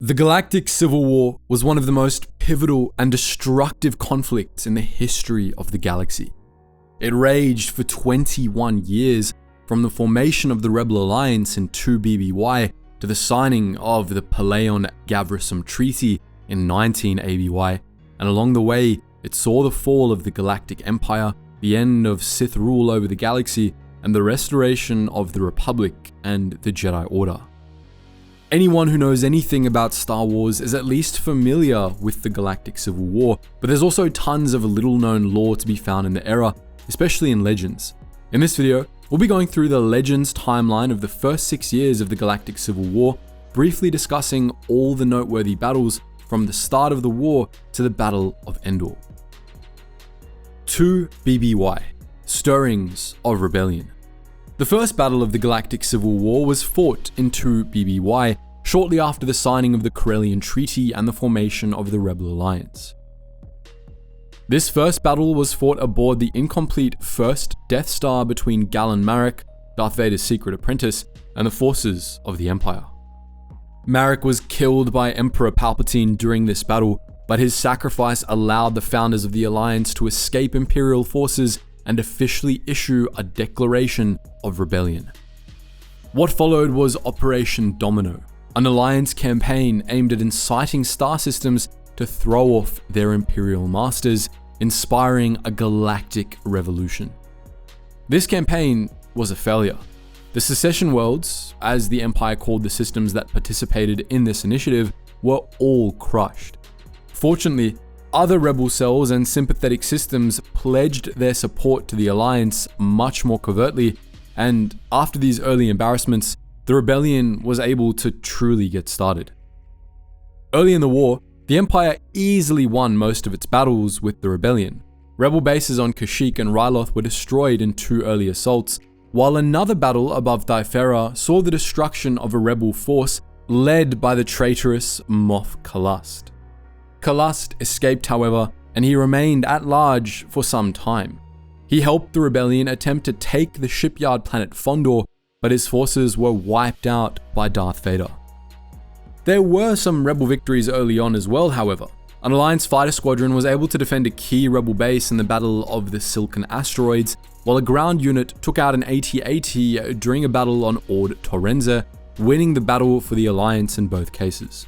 The Galactic Civil War was one of the most pivotal and destructive conflicts in the history of the galaxy. It raged for 21 years, from the formation of the Rebel Alliance in 2 BBY to the signing of the Palaeon-Gavrisum Treaty in 19 ABY, and along the way, it saw the fall of the Galactic Empire, the end of Sith rule over the galaxy, and the restoration of the Republic and the Jedi Order. Anyone who knows anything about Star Wars is at least familiar with the Galactic Civil War, but there's also tons of little-known lore to be found in the era, especially in Legends. In this video, we'll be going through the Legends timeline of the first 6 years of the Galactic Civil War, briefly discussing all the noteworthy battles from the start of the war to the Battle of Endor. 2 BBY, Stirrings of Rebellion. The first battle of the Galactic Civil War was fought in 2 BBY, shortly after the signing of the Corellian Treaty and the formation of the Rebel Alliance. This first battle was fought aboard the incomplete first Death Star between Galen Marek, Darth Vader's secret apprentice, and the forces of the Empire. Marek was killed by Emperor Palpatine during this battle, but his sacrifice allowed the founders of the Alliance to escape Imperial forces and officially issue a declaration of rebellion. What followed was Operation Domino, an Alliance campaign aimed at inciting star systems to throw off their Imperial masters, inspiring a galactic revolution. This campaign was a failure. The secession worlds, as the Empire called the systems that participated in this initiative, were all crushed. Fortunately, other rebel cells and sympathetic systems pledged their support to the Alliance much more covertly, and after these early embarrassments, the rebellion was able to truly get started. Early in the war, the Empire easily won most of its battles with the rebellion. Rebel bases on Kashyyyk and Ryloth were destroyed in 2 early assaults, while another battle above Thyfera saw the destruction of a rebel force led by the traitorous Moff Kalust. Kalust escaped, however, and he remained at large for some time. He helped the rebellion attempt to take the shipyard planet Fondor, but his forces were wiped out by Darth Vader. There were some rebel victories early on as well, however. An Alliance fighter squadron was able to defend a key rebel base in the Battle of the Silken Asteroids, while a ground unit took out an AT-AT during a battle on Ord Torrenza, winning the battle for the Alliance in both cases.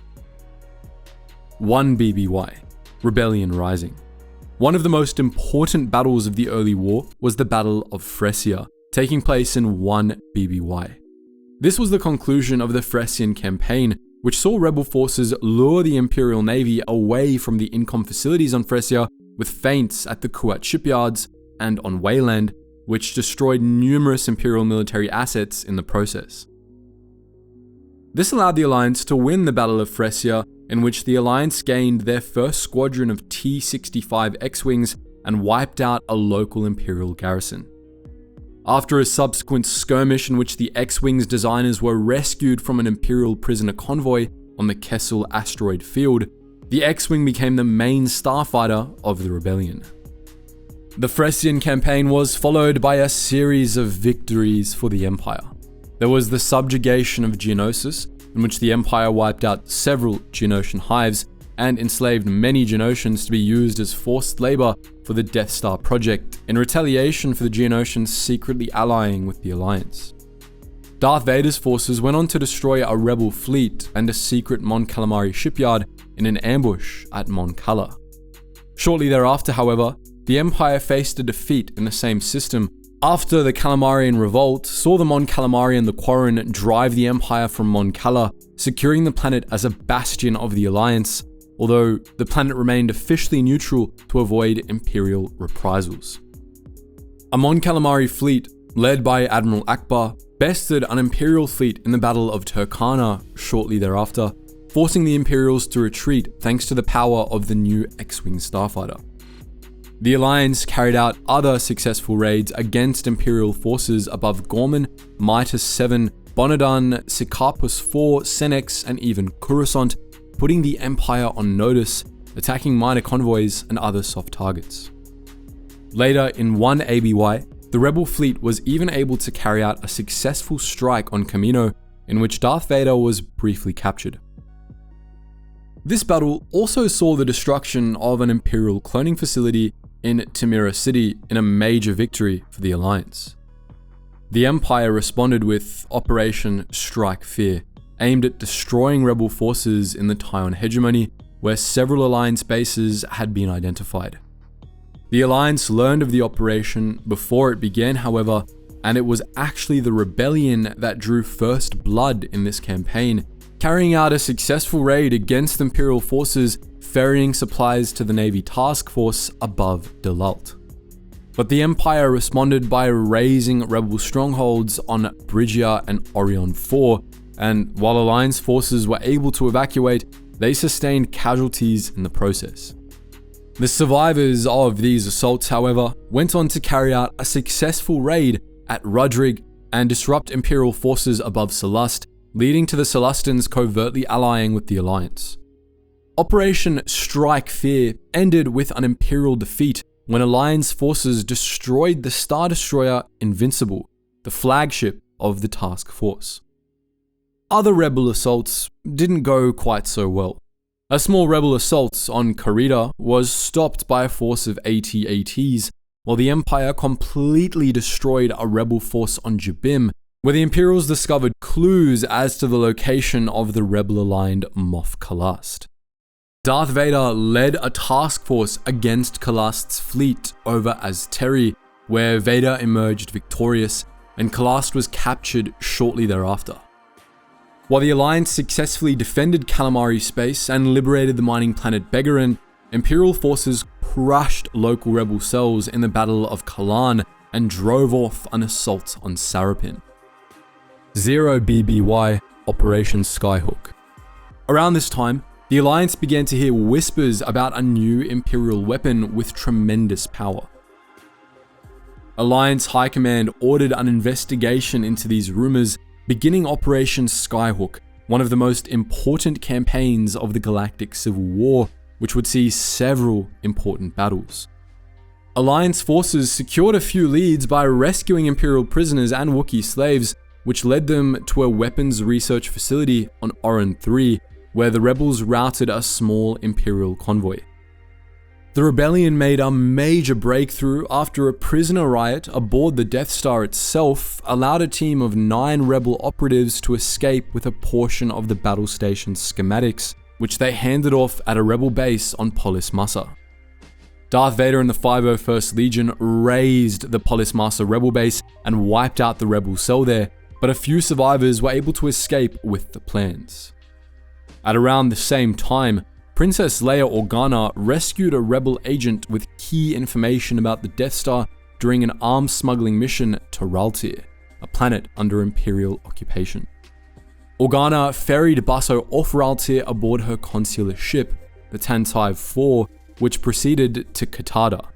1 BBY, Rebellion Rising. One of the most important battles of the early war was the Battle of Fresia, taking place in 1 BBY. This was the conclusion of the Fresian campaign, which saw rebel forces lure the Imperial Navy away from the Incom facilities on Fresia with feints at the Kuat shipyards and on Wayland, which destroyed numerous Imperial military assets in the process. This allowed the Alliance to win the Battle of Fresia, in which the Alliance gained their first squadron of T-65 X-Wings and wiped out a local Imperial garrison. After a subsequent skirmish in which the X-Wings designers were rescued from an Imperial prisoner convoy on the Kessel asteroid field, the X-Wing became the main starfighter of the rebellion. The Fresian campaign was followed by a series of victories for the Empire. There was the subjugation of Geonosis, in which the Empire wiped out several Geonosian hives and enslaved many Geonosians to be used as forced labor for the Death Star project in retaliation for the Geonosians secretly allying with the Alliance. Darth Vader's forces went on to destroy a rebel fleet and a secret Mon Calamari shipyard in an ambush at Mon Cala. Shortly thereafter, however, the Empire faced a defeat in the same system after the Calamarian revolt saw the Mon Calamari and the Quarren drive the Empire from Mon Cala, securing the planet as a bastion of the Alliance, although the planet remained officially neutral to avoid Imperial reprisals. A Mon Calamari fleet, led by Admiral Akbar, bested an Imperial fleet in the Battle of Turkana shortly thereafter, forcing the Imperials to retreat thanks to the power of the new X-Wing starfighter. The Alliance carried out other successful raids against Imperial forces above Gorman, Midas 7, Bonadon, Sicarpus 4, Senex, and even Coruscant, putting the Empire on notice, attacking minor convoys and other soft targets. Later in 1 ABY, the rebel fleet was even able to carry out a successful strike on Kamino, in which Darth Vader was briefly captured. This battle also saw the destruction of an Imperial cloning facility in Tamira City in a major victory for the Alliance. The Empire responded with Operation Strike Fear, aimed at destroying rebel forces in the Tyon hegemony, where several Alliance bases had been identified. The Alliance learned of the operation before it began, however, and it was actually the rebellion that drew first blood in this campaign, carrying out a successful raid against Imperial forces ferrying supplies to the Navy task force above Delalt. But the Empire responded by razing rebel strongholds on Bridgia and Orion 4, and while Alliance forces were able to evacuate, they sustained casualties in the process. The survivors of these assaults, however, went on to carry out a successful raid at Rudrig and disrupt Imperial forces above Celeste, leading to the Celestans covertly allying with the Alliance. Operation Strike Fear ended with an Imperial defeat when Alliance forces destroyed the Star Destroyer Invincible, the flagship of the task force. Other rebel assaults didn't go quite so well. A small rebel assault on Karita was stopped by a force of AT-ATs, while the Empire completely destroyed a rebel force on Jabim, where the Imperials discovered clues as to the location of the rebel-aligned Moff Kalast. Darth Vader led a task force against Kalast's fleet over Azteri, where Vader emerged victorious, and Kalast was captured shortly thereafter. While the Alliance successfully defended Calamari space and liberated the mining planet Begarin, Imperial forces crushed local rebel cells in the Battle of Kalan and drove off an assault on Sarapin. 0 BBY Operation Skyhook. Around this time, the Alliance began to hear whispers about a new Imperial weapon with tremendous power. Alliance High Command ordered an investigation into these rumors, beginning Operation Skyhook, one of the most important campaigns of the Galactic Civil War, which would see several important battles. Alliance forces secured a few leads by rescuing Imperial prisoners and Wookiee slaves, which led them to a weapons research facility on Orin 3, where the rebels routed a small Imperial convoy. The rebellion made a major breakthrough after a prisoner riot aboard the Death Star itself allowed a team of 9 rebel operatives to escape with a portion of the battle station's schematics, which they handed off at a rebel base on Polis Massa. Darth Vader and the 501st Legion razed the Polis Massa rebel base and wiped out the rebel cell there, but a few survivors were able to escape with the plans. At around the same time, Princess Leia Organa rescued a rebel agent with key information about the Death Star during an arms smuggling mission to Raltir, a planet under Imperial occupation. Organa ferried Basso off Raltir aboard her consular ship, the Tantive 4, which proceeded to Katada.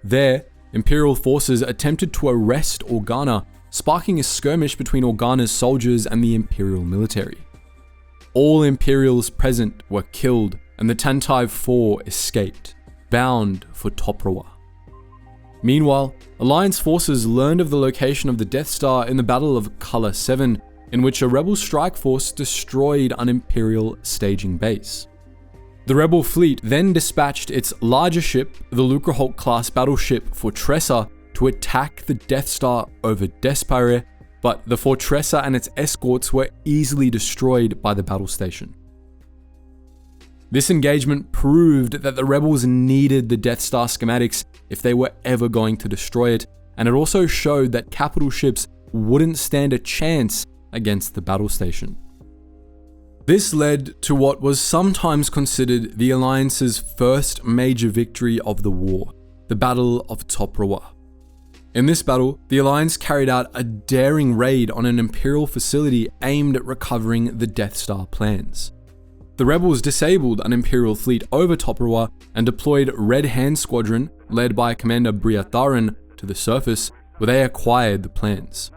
There, Imperial forces attempted to arrest Organa, sparking a skirmish between Organa's soldiers and the Imperial military. All Imperials present were killed, and the Tantive 4 escaped, bound for Toprawa. Meanwhile, Alliance forces learned of the location of the Death Star in the Battle of Kala 7, in which a rebel strike force destroyed an Imperial staging base. The rebel fleet then dispatched its larger ship, the Lucrehulk-class battleship Fortressa, to attack the Death Star over Despire, but the Fortressa and its escorts were easily destroyed by the battle station. This engagement proved that the rebels needed the Death Star schematics if they were ever going to destroy it, and it also showed that capital ships wouldn't stand a chance against the battle station. This led to what was sometimes considered the Alliance's first major victory of the war, the Battle of Toprawa. In this battle, the Alliance carried out a daring raid on an Imperial facility aimed at recovering the Death Star plans. The rebels disabled an Imperial fleet over Toprawa and deployed Red Hand Squadron, led by Commander Briatharan, to the surface, where they acquired the plans.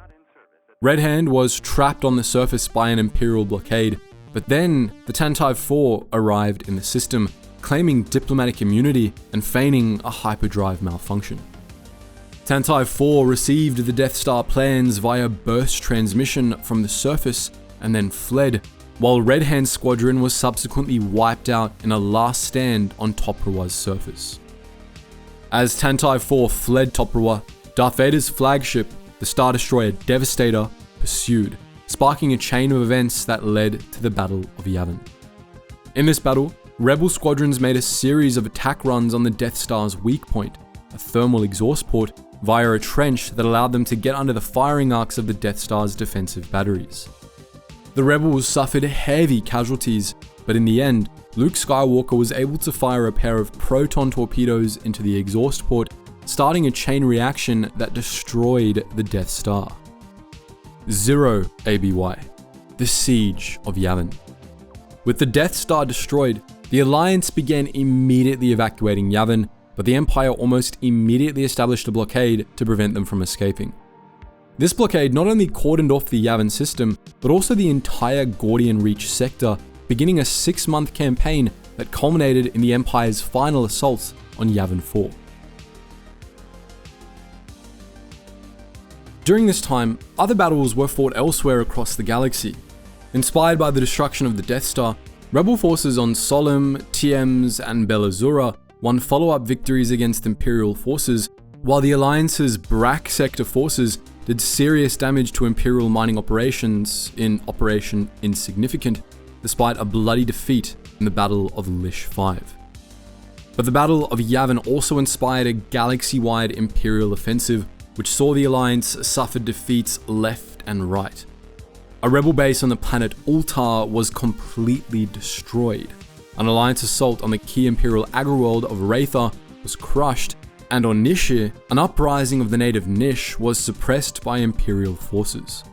Red Hand was trapped on the surface by an Imperial blockade, but then the Tantive 4 arrived in the system, claiming diplomatic immunity and feigning a hyperdrive malfunction. Tantive 4 received the Death Star plans via burst transmission from the surface and then fled, while Red Hand's squadron was subsequently wiped out in a last stand on Toprawa's surface. As Tantai IV fled Toprawa, Darth Vader's flagship, the Star Destroyer Devastator, pursued, sparking a chain of events that led to the Battle of Yavin. In this battle, Rebel squadrons made a series of attack runs on the Death Star's weak point, a thermal exhaust port, via a trench that allowed them to get under the firing arcs of the Death Star's defensive batteries. The Rebels suffered heavy casualties, but in the end, Luke Skywalker was able to fire a pair of proton torpedoes into the exhaust port, starting a chain reaction that destroyed the Death Star. 0 ABY, the Siege of Yavin. With the Death Star destroyed, the Alliance began immediately evacuating Yavin, but the Empire almost immediately established a blockade to prevent them from escaping. This blockade not only cordoned off the Yavin system, but also the entire Gordian Reach sector, beginning a 6-month campaign that culminated in the Empire's final assault on Yavin 4. During this time, other battles were fought elsewhere across the galaxy. Inspired by the destruction of the Death Star, Rebel forces on Solum, TMs, and Bella Zura won follow-up victories against Imperial forces, while the Alliance's Brack sector forces did serious damage to Imperial mining operations in Operation Insignificant, despite a bloody defeat in the Battle of Lish 5. But the Battle of Yavin also inspired a galaxy-wide Imperial offensive, which saw the Alliance suffer defeats left and right. A Rebel base on the planet Ultar was completely destroyed. An Alliance assault on the key Imperial agri-world of Wraitha was crushed, and on Nishir, an uprising of the native Nish was suppressed by Imperial forces.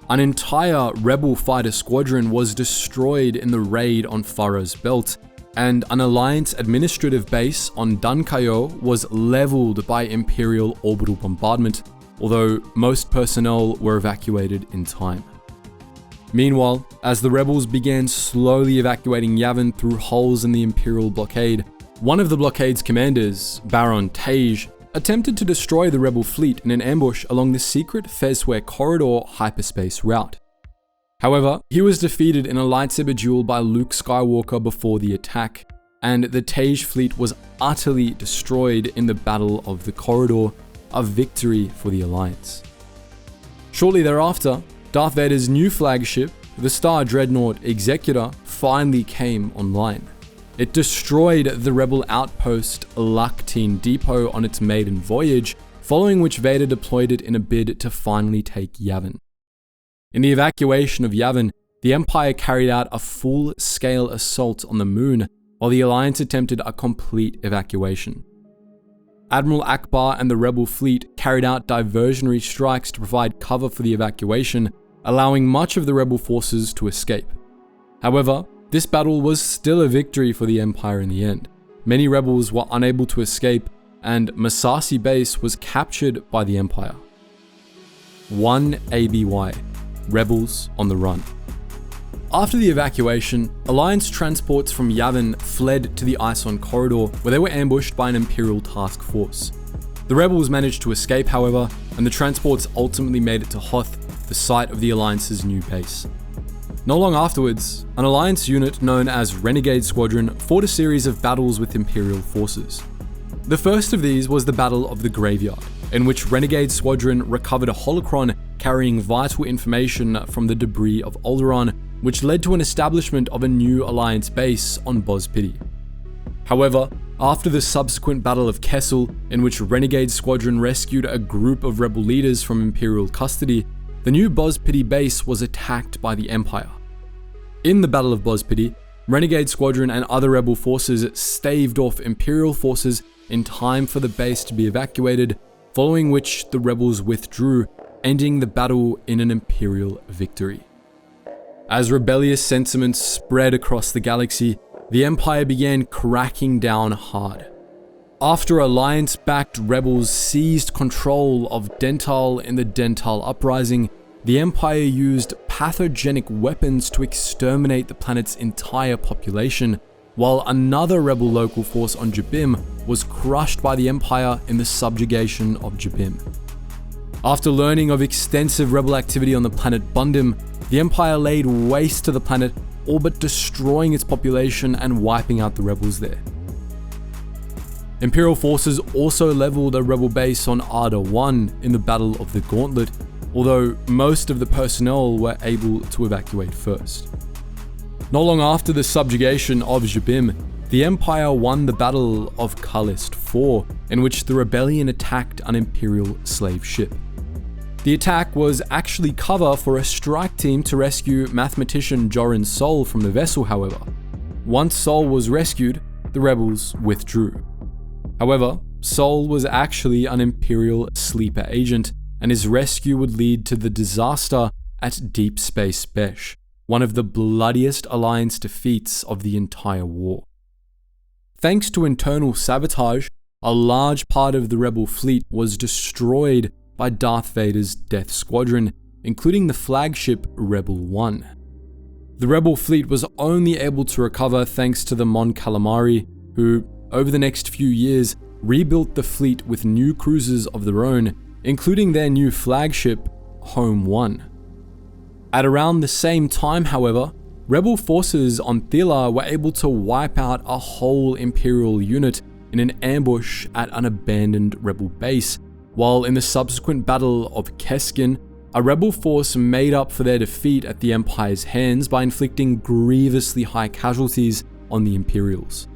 An entire Rebel fighter squadron was destroyed in the raid on Farah's Belt, and an Alliance administrative base on Dunkayo was leveled by Imperial orbital bombardment, although most personnel were evacuated in time. Meanwhile, as the Rebels began slowly evacuating Yavin through holes in the Imperial blockade, one of the blockade's commanders, Baron Tej, attempted to destroy the Rebel fleet in an ambush along the secret Fezware Corridor hyperspace route. However, he was defeated in a lightsaber duel by Luke Skywalker before the attack, and the Tej fleet was utterly destroyed in the Battle of the Corridor, a victory for the Alliance. Shortly thereafter, Darth Vader's new flagship, the Star Dreadnought Executor, finally came online. It destroyed the Rebel outpost Lactine Depot on its maiden voyage, following which Vader deployed it in a bid to finally take Yavin. In the evacuation of Yavin, the Empire carried out a full-scale assault on the moon, while the Alliance attempted a complete evacuation. Admiral Akbar and the Rebel fleet carried out diversionary strikes to provide cover for the evacuation, allowing much of the Rebel forces to escape. However, this battle was still a victory for the Empire in the end. Many Rebels were unable to escape, and Masasi Base was captured by the Empire. 1 ABY, Rebels on the run. After the evacuation, Alliance transports from Yavin fled to the Ison Corridor, where they were ambushed by an Imperial task force. The Rebels managed to escape, however, and the transports ultimately made it to Hoth, the site of the Alliance's new base. Not long afterwards, an Alliance unit known as Renegade Squadron fought a series of battles with Imperial forces. The first of these was the Battle of the Graveyard, in which Renegade Squadron recovered a holocron carrying vital information from the debris of Alderaan, which led to an establishment of a new Alliance base on Boz-Pity. However, after the subsequent Battle of Kessel, in which Renegade Squadron rescued a group of Rebel leaders from Imperial custody, the new Boz-Pity base was attacked by the Empire. In the Battle of Boz-Pity, Renegade Squadron and other Rebel forces staved off Imperial forces in time for the base to be evacuated, following which the Rebels withdrew, ending the battle in an Imperial victory. As rebellious sentiments spread across the galaxy, the Empire began cracking down hard. After Alliance-backed rebels seized control of Dental in the Dental Uprising, the Empire used pathogenic weapons to exterminate the planet's entire population, while another rebel local force on Jabim was crushed by the Empire in the subjugation of Jabim. After learning of extensive rebel activity on the planet Bundim, the Empire laid waste to the planet, all but destroying its population and wiping out the rebels there. Imperial forces also leveled a rebel base on Arda 1 in the Battle of the Gauntlet, although most of the personnel were able to evacuate first. Not long after the subjugation of Jabim, the Empire won the Battle of Kalist 4, in which the rebellion attacked an Imperial slave ship. The attack was actually cover for a strike team to rescue mathematician Joran Sol from the vessel, however. Once Sol was rescued, the rebels withdrew. However, Sol was actually an Imperial sleeper agent, and his rescue would lead to the disaster at Deep Space Besh, one of the bloodiest Alliance defeats of the entire war. Thanks to internal sabotage, a large part of the Rebel fleet was destroyed by Darth Vader's Death Squadron, including the flagship Rebel 1. The Rebel fleet was only able to recover thanks to the Mon Calamari, who, over the next few years, rebuilt the fleet with new cruisers of their own, including their new flagship, Home 1. At around the same time, however, Rebel forces on Thila were able to wipe out a whole Imperial unit in an ambush at an abandoned Rebel base, while in the subsequent Battle of Keskin, a Rebel force made up for their defeat at the Empire's hands by inflicting grievously high casualties on the Imperials.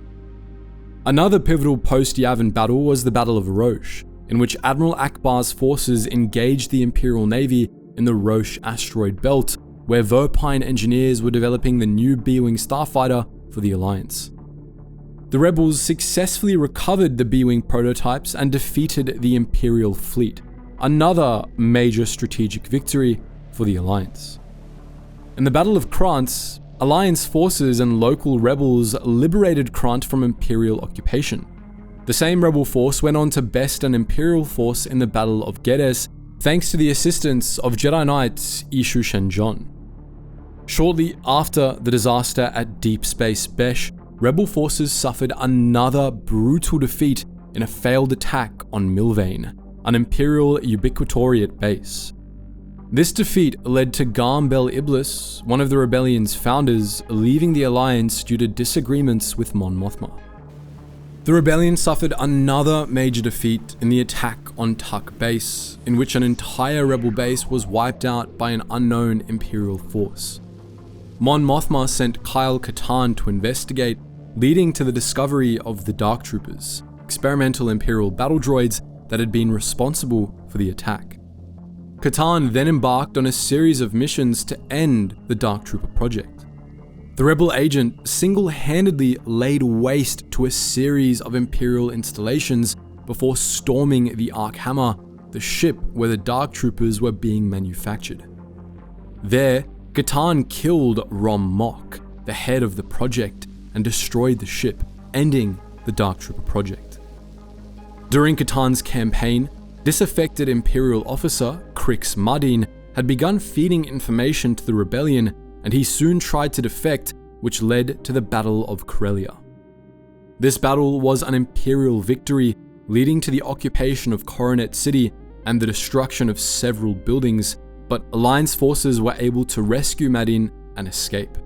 Another pivotal post-Yavin battle was the Battle of Roche, in which Admiral Akbar's forces engaged the Imperial Navy in the Roche asteroid belt, where Verpine engineers were developing the new B-Wing starfighter for the Alliance. The rebels successfully recovered the B-Wing prototypes and defeated the Imperial fleet, another major strategic victory for the Alliance. In the Battle of Krantz, Alliance forces and local rebels liberated Krant from Imperial occupation. The same rebel force went on to best an Imperial force in the Battle of Gedes, thanks to the assistance of Jedi Knight Ishu Shenjon. Shortly after the disaster at Deep Space Besh, Rebel forces suffered another brutal defeat in a failed attack on Milvane, an Imperial ubiquitoriate base. This defeat led to Garm Bel Iblis, one of the rebellion's founders, leaving the Alliance due to disagreements with Mon Mothma. The rebellion suffered another major defeat in the attack on Tuk Base, in which an entire rebel base was wiped out by an unknown Imperial force. Mon Mothma sent Kyle Katarn to investigate, leading to the discovery of the Dark Troopers, experimental Imperial battle droids that had been responsible for the attack. Katarn then embarked on a series of missions to end the Dark Trooper project. The rebel agent single-handedly laid waste to a series of Imperial installations before storming the Arkhammer, the ship where the Dark Troopers were being manufactured. There, Katarn killed Rom Mok, the head of the project, and destroyed the ship, ending the Dark Trooper project. During Katarn's campaign, disaffected Imperial officer Krix Mardin had begun feeding information to the rebellion, and he soon tried to defect, which led to the Battle of Corellia. This battle was an Imperial victory, leading to the occupation of Coronet City and the destruction of several buildings, but Alliance forces were able to rescue Mardin and escape.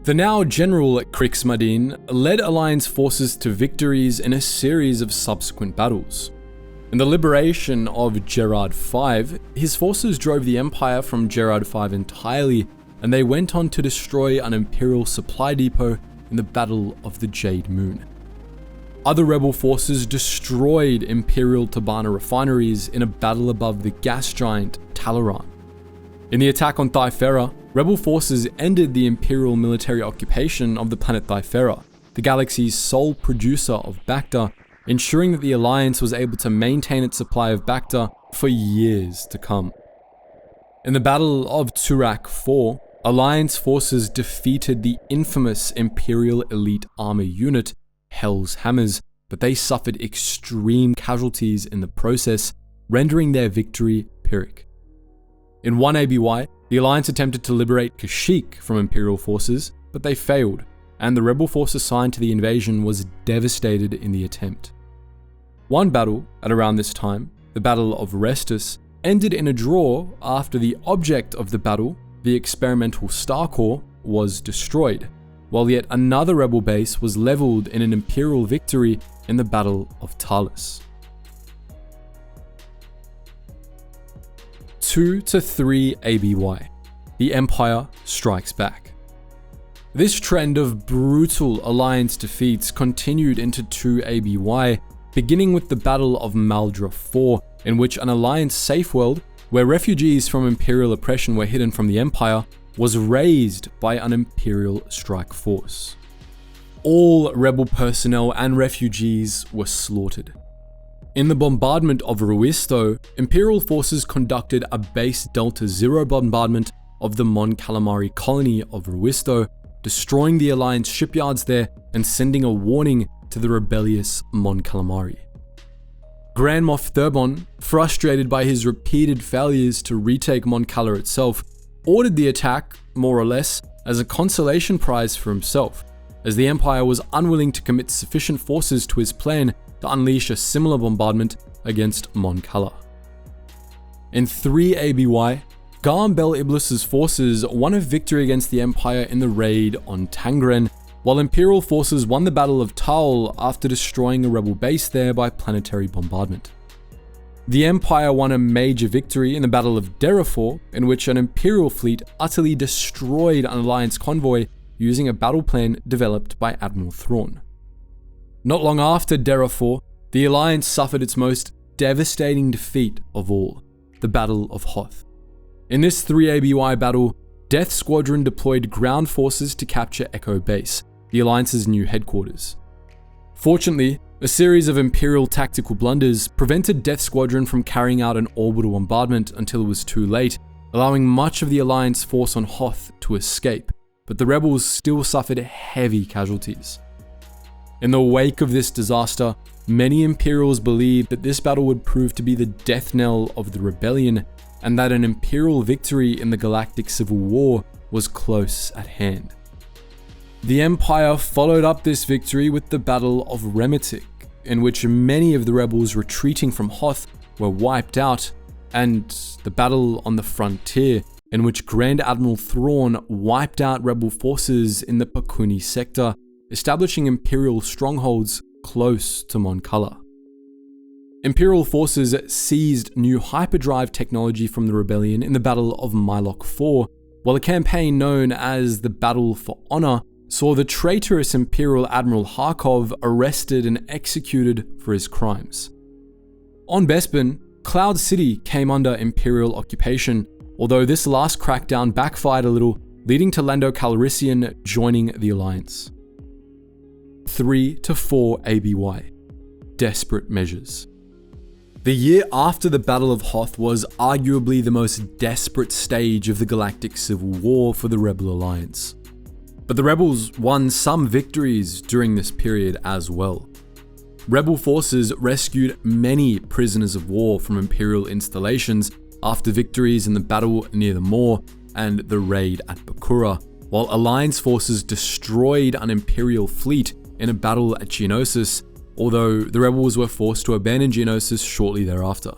The now General Krix Mardin led Alliance forces to victories in a series of subsequent battles. In the liberation of Gerard V, his forces drove the Empire from Gerard V entirely, and they went on to destroy an Imperial supply depot in the Battle of the Jade Moon. Other rebel forces destroyed Imperial Tabana refineries in a battle above the gas giant Talaran. In the attack on Thyfera, rebel forces ended the Imperial military occupation of the planet Thyfera, the galaxy's sole producer of Bacta, ensuring that the Alliance was able to maintain its supply of Bacta for years to come. In the Battle of Turak IV, Alliance forces defeated the infamous Imperial elite armor unit, Hell's Hammers, but they suffered extreme casualties in the process, rendering their victory Pyrrhic. In 1 ABY, the Alliance attempted to liberate Kashyyyk from Imperial forces, but they failed, and the rebel force assigned to the invasion was devastated in the attempt. One battle, at around this time, the Battle of Restus, ended in a draw after the object of the battle, the experimental Star Core, was destroyed, while yet another rebel base was leveled in an Imperial victory in the Battle of Talos. 2 to 3 ABY, the Empire strikes back. This trend of brutal alliance defeats continued into 2 ABY, beginning with the Battle of Maldra 4, in which an alliance safe world, where refugees from Imperial oppression were hidden from the Empire, was razed by an Imperial strike force. All rebel personnel and refugees were slaughtered. In the bombardment of Ruisto, Imperial forces conducted a base Delta Zero bombardment of the Mon Calamari colony of Ruisto, destroying the Alliance shipyards there and sending a warning to the rebellious Mon Calamari. Grand Moff Thurbon, frustrated by his repeated failures to retake Mon Cala itself, ordered the attack, more or less, as a consolation prize for himself, as the Empire was unwilling to commit sufficient forces to his plan to unleash a similar bombardment against Mon Cala. In 3 ABY, Garm Bel Iblis's forces won a victory against the Empire in the raid on Tangren, while Imperial forces won the Battle of Taul after destroying a rebel base there by planetary bombardment. The Empire won a major victory in the Battle of Derafor, in which an Imperial fleet utterly destroyed an Alliance convoy using a battle plan developed by Admiral Thrawn. Not long after Derafor, the Alliance suffered its most devastating defeat of all, the Battle of Hoth. In this 3 ABY battle, Death Squadron deployed ground forces to capture Echo Base, the Alliance's new headquarters. Fortunately, a series of Imperial tactical blunders prevented Death Squadron from carrying out an orbital bombardment until it was too late, allowing much of the Alliance force on Hoth to escape, but the rebels still suffered heavy casualties. In the wake of this disaster, many Imperials believed that this battle would prove to be the death knell of the rebellion, and that an Imperial victory in the Galactic Civil War was close at hand. The Empire followed up this victory with the Battle of Remetic, in which many of the rebels retreating from Hoth were wiped out, and the Battle on the Frontier, in which Grand Admiral Thrawn wiped out rebel forces in the Pakuni sector, establishing Imperial strongholds close to Mon Cala. Imperial forces seized new hyperdrive technology from the rebellion in the Battle of Mylok 4, while a campaign known as the Battle for Honor saw the traitorous Imperial Admiral Harkov arrested and executed for his crimes. On Bespin, Cloud City came under Imperial occupation, although this last crackdown backfired a little, leading to Lando Calrissian joining the Alliance. 3 to 4 ABY, Desperate Measures. The year after the Battle of Hoth was arguably the most desperate stage of the Galactic Civil War for the Rebel Alliance. But the rebels won some victories during this period as well. Rebel forces rescued many prisoners of war from Imperial installations after victories in the battle near the Maw and the raid at Bakura, while Alliance forces destroyed an Imperial fleet in a battle at Geonosis, although the rebels were forced to abandon Geonosis shortly thereafter.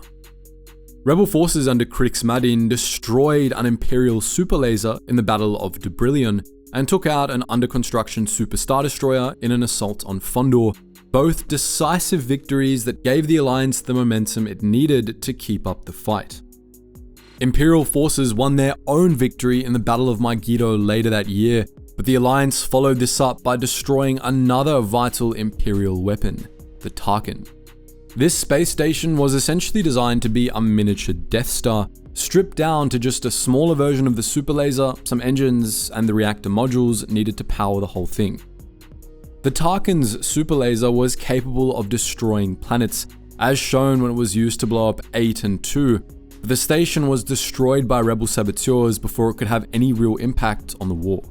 Rebel forces under Crix Madin destroyed an Imperial superlaser in the Battle of Debrillion and took out an under-construction Super Star Destroyer in an assault on Fondor, both decisive victories that gave the Alliance the momentum it needed to keep up the fight. Imperial forces won their own victory in the Battle of Megiddo later that year, but the Alliance followed this up by destroying another vital Imperial weapon, the Tarkin. This space station was essentially designed to be a miniature Death Star, stripped down to just a smaller version of the super laser, some engines, and the reactor modules needed to power the whole thing. The Tarkin's super laser was capable of destroying planets, as shown when it was used to blow up 8 and 2, but the station was destroyed by rebel saboteurs before it could have any real impact on the war.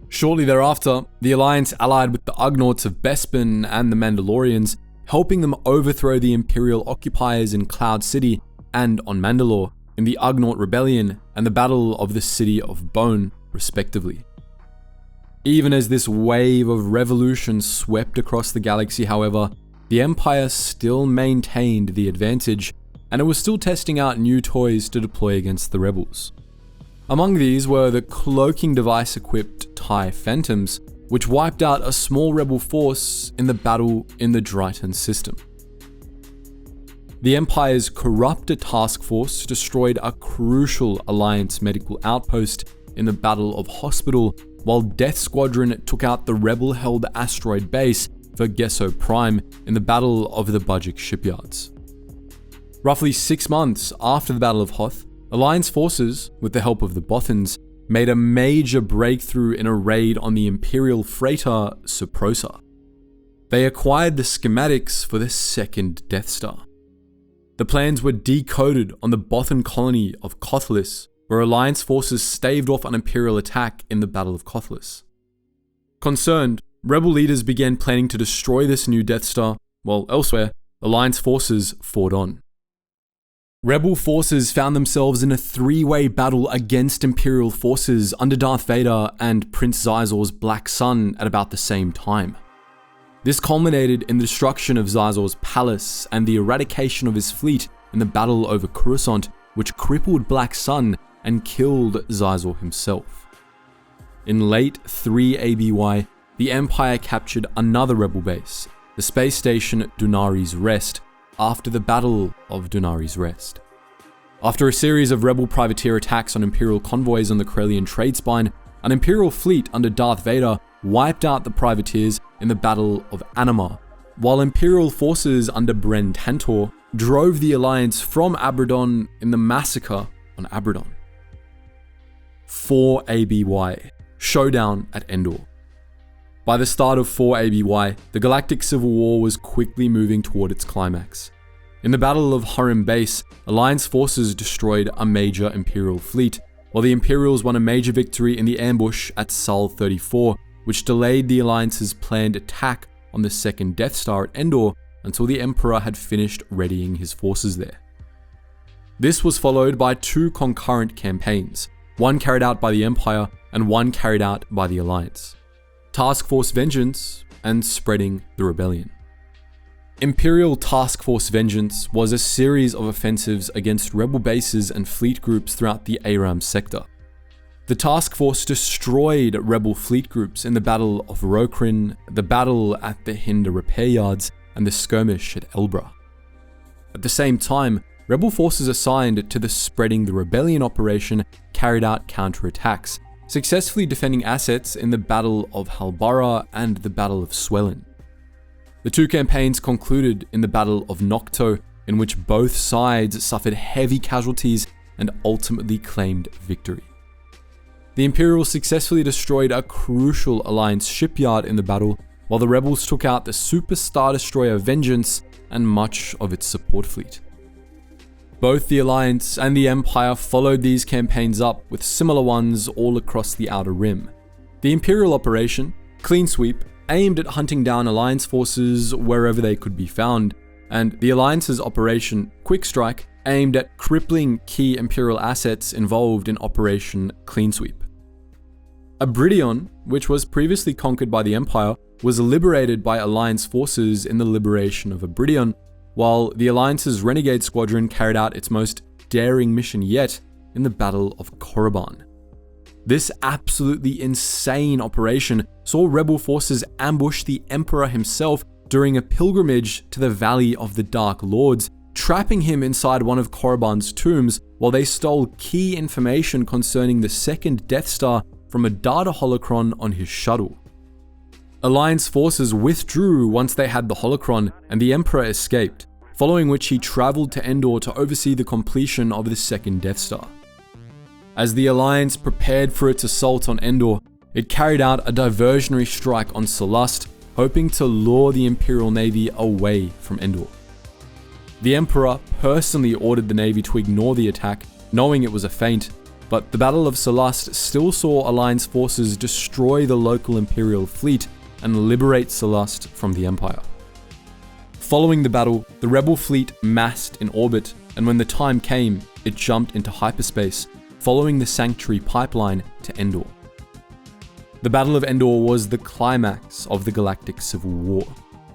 Shortly thereafter, the Alliance allied with the Ugnaughts of Bespin and the Mandalorians, helping them overthrow the Imperial occupiers in Cloud City and on Mandalore in the Ugnaught Rebellion and the Battle of the City of Bone, respectively. Even as this wave of revolution swept across the galaxy, however, the Empire still maintained the advantage, and it was still testing out new toys to deploy against the rebels. Among these were the cloaking device-equipped TIE Phantoms, which wiped out a small rebel force in the battle in the Dryton system. The Empire's corrupted task force destroyed a crucial Alliance medical outpost in the Battle of Hospital, while Death Squadron took out the rebel-held asteroid base for Gesso Prime in the Battle of the Budgick shipyards. Roughly 6 months after the Battle of Hoth, Alliance forces, with the help of the Bothans, made a major breakthrough in a raid on the Imperial freighter Suprosa. They acquired the schematics for the second Death Star. The plans were decoded on the Bothan colony of Kothlis, where Alliance forces staved off an Imperial attack in the Battle of Kothlis. Concerned, rebel leaders began planning to destroy this new Death Star, while elsewhere, Alliance forces fought on. Rebel forces found themselves in a 3-way battle against Imperial forces under Darth Vader and Prince Xizor's Black Sun at about the same time. This culminated in the destruction of Xizor's palace and the eradication of his fleet in the battle over Coruscant, which crippled Black Sun and killed Xizor himself. In late 3 ABY, the Empire captured another rebel base, the space station Dunari's Rest, after the Battle of Dunari's Rest. After a series of rebel privateer attacks on Imperial convoys on the Corellian trade spine, an Imperial fleet under Darth Vader wiped out the privateers in the Battle of Animar, while Imperial forces under Bren Tantor drove the Alliance from Abradon in the massacre on Abradon. 4 ABY, Showdown at Endor. By the start of 4 ABY, the Galactic Civil War was quickly moving toward its climax. In the Battle of Hurim Base, Alliance forces destroyed a major Imperial fleet, while the Imperials won a major victory in the ambush at Sul 34, which delayed the Alliance's planned attack on the second Death Star at Endor until the Emperor had finished readying his forces there. This was followed by 2 concurrent campaigns, one carried out by the Empire and one carried out by the Alliance: Task Force Vengeance and Spreading the Rebellion. Imperial Task Force Vengeance was a series of offensives against rebel bases and fleet groups throughout the Aram sector. The task force destroyed rebel fleet groups in the Battle of Rokrin, the battle at the Hinder repair yards, and the skirmish at Elbra. At the same time, rebel forces assigned to the Spreading the Rebellion operation carried out counterattacks, successfully defending assets in the Battle of Halbara and the Battle of Swellin. The 2 campaigns concluded in the Battle of Nocto, in which both sides suffered heavy casualties and ultimately claimed victory. The Imperials successfully destroyed a crucial Alliance shipyard in the battle, while the rebels took out the Super Star Destroyer Vengeance and much of its support fleet. Both the Alliance and the Empire followed these campaigns up with similar ones all across the Outer Rim. The Imperial operation, Clean Sweep, aimed at hunting down Alliance forces wherever they could be found, and the Alliance's operation, Quick Strike, aimed at crippling key Imperial assets involved in Operation Clean Sweep. Abridion, which was previously conquered by the Empire, was liberated by Alliance forces in the liberation of Abridion, while the Alliance's Renegade Squadron carried out its most daring mission yet in the Battle of Korriban. This absolutely insane operation saw rebel forces ambush the Emperor himself during a pilgrimage to the Valley of the Dark Lords, trapping him inside one of Korriban's tombs while they stole key information concerning the second Death Star from a data holocron on his shuttle. Alliance forces withdrew once they had the holocron and the Emperor escaped, following which he traveled to Endor to oversee the completion of the second Death Star. As the Alliance prepared for its assault on Endor, it carried out a diversionary strike on Solust, hoping to lure the Imperial Navy away from Endor. The Emperor personally ordered the Navy to ignore the attack, knowing it was a feint, but the Battle of Solust still saw Alliance forces destroy the local Imperial fleet and liberate Solust from the Empire. Following the battle, the rebel fleet massed in orbit, and when the time came, it jumped into hyperspace, following the Sanctuary pipeline to Endor. The Battle of Endor was the climax of the Galactic Civil War.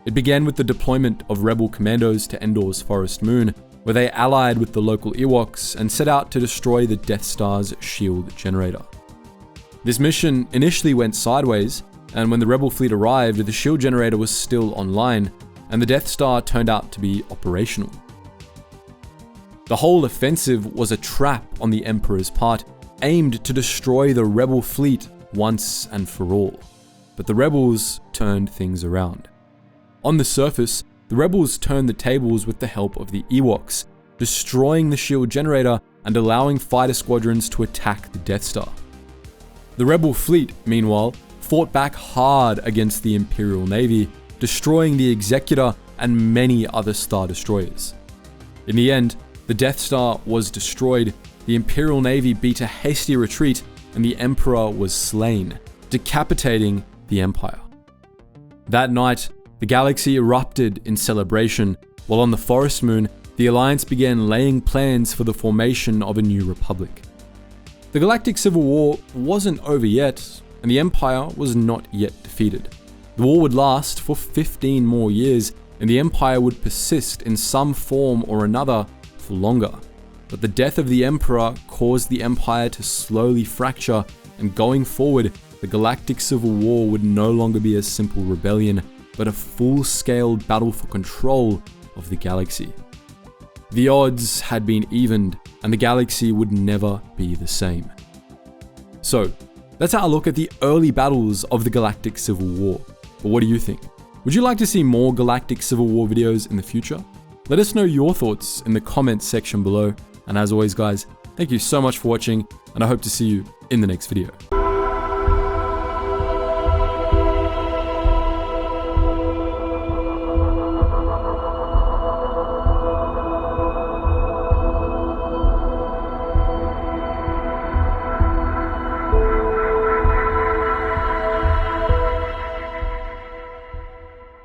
It began with the deployment of rebel commandos to Endor's forest moon, where they allied with the local Ewoks and set out to destroy the Death Star's shield generator. This mission initially went sideways, and when the Rebel fleet arrived, the shield generator was still online, and the Death Star turned out to be operational. The whole offensive was a trap on the Emperor's part, aimed to destroy the Rebel fleet once and for all. But the Rebels turned things around. On the surface, the Rebels turned the tables with the help of the Ewoks, destroying the shield generator and allowing fighter squadrons to attack the Death Star. The Rebel fleet, meanwhile, fought back hard against the Imperial Navy, destroying the Executor and many other Star Destroyers. In the end, the Death Star was destroyed, the Imperial Navy beat a hasty retreat, and the Emperor was slain, decapitating the Empire. That night, the galaxy erupted in celebration, while on the Forest Moon, the Alliance began laying plans for the formation of a new republic. The Galactic Civil War wasn't over yet, and the Empire was not yet defeated. The war would last for 15 more years, and the Empire would persist in some form or another for longer. But the death of the Emperor caused the Empire to slowly fracture, and going forward, the Galactic Civil War would no longer be a simple rebellion, but a full-scale battle for control of the galaxy. The odds had been evened, and the galaxy would never be the same. So, that's our look at the early battles of the Galactic Civil War. But what do you think? Would you like to see more Galactic Civil War videos in the future? Let us know your thoughts in the comments section below. And as always guys, thank you so much for watching, and I hope to see you in the next video.